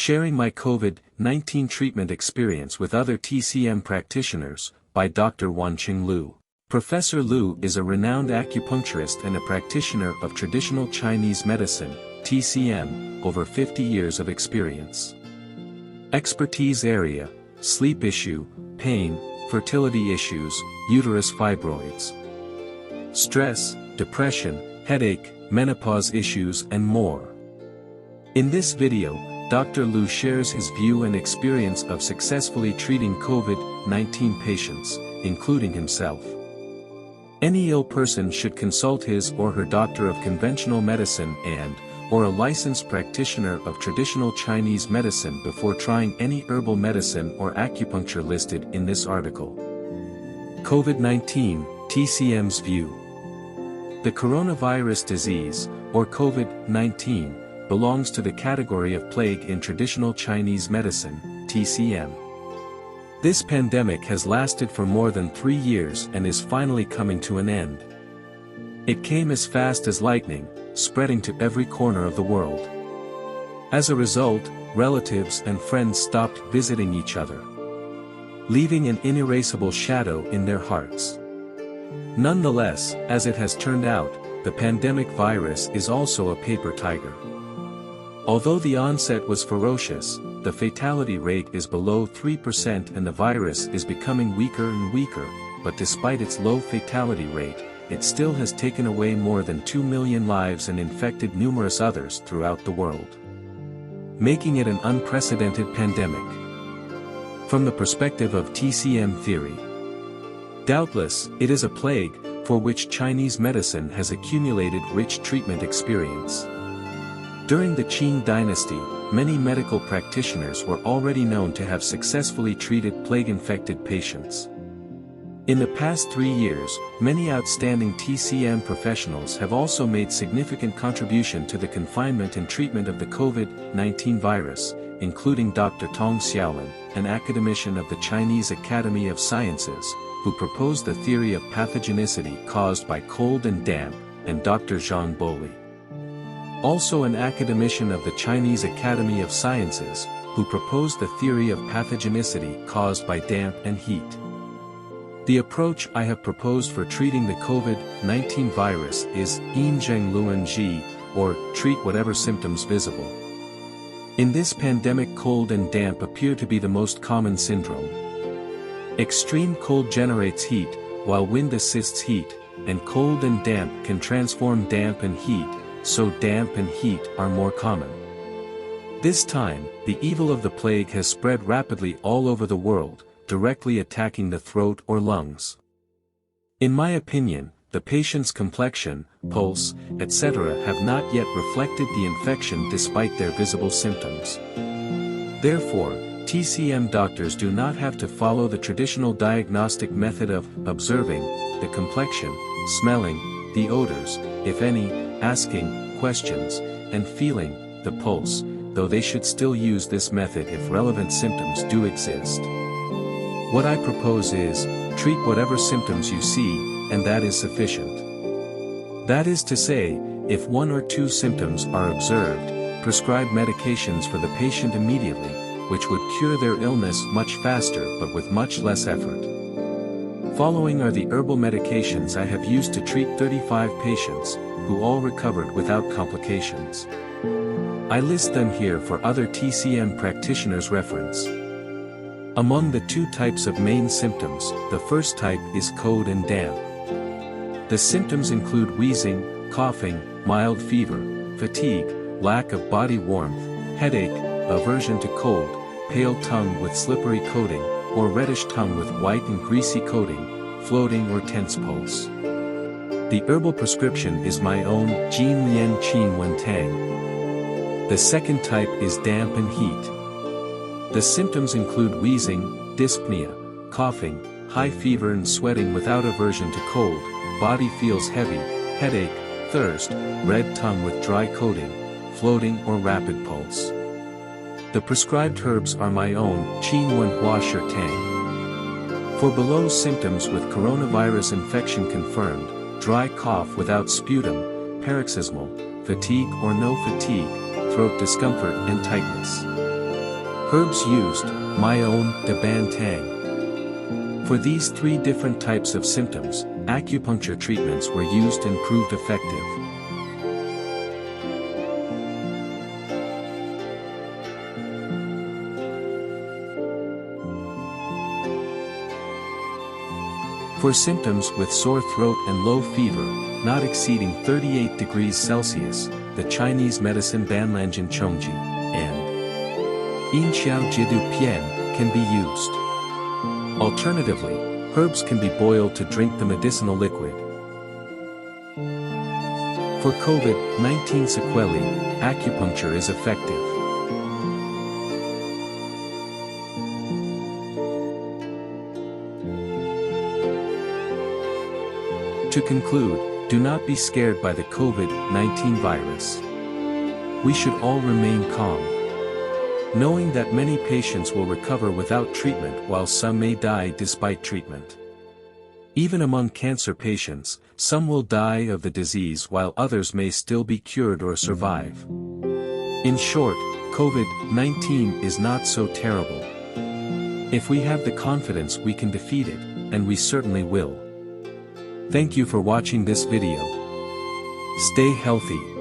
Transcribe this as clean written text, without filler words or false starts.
Sharing My COVID-19 Treatment Experience with Other TCM Practitioners, by Dr. Wan Cheng Liu. Professor Liu is a renowned acupuncturist and a practitioner of traditional Chinese medicine, TCM, over 50 years of experience. Expertise area: sleep issue, pain, fertility issues, uterus fibroids, stress, depression, headache, menopause issues and more. In this video, Dr. Liu shares his view and experience of successfully treating COVID-19 patients, including himself. Any ill person should consult his or her doctor of conventional medicine or a licensed practitioner of traditional Chinese medicine before trying any herbal medicine or acupuncture listed in this article. COVID-19, TCM's view. The coronavirus disease, or COVID-19, belongs to the category of plague in traditional Chinese medicine, TCM. This pandemic has lasted for more than 3 years and is finally coming to an end. It came as fast as lightning, spreading to every corner of the world. As a result, relatives and friends stopped visiting each other, leaving an inerasable shadow in their hearts. Nonetheless, as it has turned out, the pandemic virus is also a paper tiger. Although the onset was ferocious, the fatality rate is below 3% and the virus is becoming weaker and weaker, but despite its low fatality rate, it still has taken away more than 2 million lives and infected numerous others throughout the world, making it an unprecedented pandemic. From the perspective of TCM theory, doubtless, it is a plague, for which Chinese medicine has accumulated rich treatment experience. During the Qing dynasty, many medical practitioners were already known to have successfully treated plague-infected patients. In the past 3 years, many outstanding TCM professionals have also made significant contribution to the confinement and treatment of the COVID-19 virus, including Dr. Tong Xiaolin, an academician of the Chinese Academy of Sciences, who proposed the theory of pathogenicity caused by cold and damp, and Dr. Zhang Boli, also an academician of the Chinese Academy of Sciences, who proposed the theory of pathogenicity caused by damp and heat. The approach I have proposed for treating the COVID-19 virus is Yin Zheng Luan Ji, or treat whatever symptoms visible. In this pandemic, cold and damp appear to be the most common syndrome. Extreme cold generates heat, while wind assists heat, and cold and damp can transform damp and heat, so damp and heat are more common. This time, the evil of the plague has spread rapidly all over the world, directly attacking the throat or lungs. In my opinion, the patient's complexion, pulse, etc. have not yet reflected the infection despite their visible symptoms. Therefore, TCM doctors do not have to follow the traditional diagnostic method of observing the complexion, smelling the odors, if any, asking questions, and feeling the pulse, though they should still use this method if relevant symptoms do exist. What I propose is, treat whatever symptoms you see, and that is sufficient. That is to say, if 1 or 2 symptoms are observed, prescribe medications for the patient immediately, which would cure their illness much faster but with much less effort. Following are the herbal medications I have used to treat 35 patients, who all recovered without complications. I list them here for other TCM practitioners' reference. Among the 2 types of main symptoms, the first type is cold and damp. The symptoms include wheezing, coughing, mild fever, fatigue, lack of body warmth, headache, aversion to cold, pale tongue with slippery coating, or reddish tongue with white and greasy coating, floating or tense pulse. The herbal prescription is my own Jin Lian Qin Wen Tang. The second type is damp and heat. The symptoms include wheezing, dyspnea, coughing, high fever and sweating without aversion to cold, body feels heavy, headache, thirst, red tongue with dry coating, floating or rapid pulse. The prescribed herbs are my own Qin Wen Hua Shi Tang. For below symptoms with coronavirus infection confirmed: dry cough without sputum, paroxysmal, fatigue or no fatigue, throat discomfort and tightness. Herbs used, Myeon de Ban Tang. For these 3 different types of symptoms, acupuncture treatments were used and proved effective. For symptoms with sore throat and low fever, not exceeding 38 degrees Celsius, the Chinese medicine Banlanjin Chongji and Yin Xiao Jidu Pian can be used. Alternatively, herbs can be boiled to drink the medicinal liquid. For COVID-19 sequelae, acupuncture is effective. To conclude, do not be scared by the COVID-19 virus. We should all remain calm, knowing that many patients will recover without treatment while some may die despite treatment. Even among cancer patients, some will die of the disease while others may still be cured or survive. In short, COVID-19 is not so terrible. If we have the confidence, we can defeat it, and we certainly will. Thank you for watching this video. Stay healthy.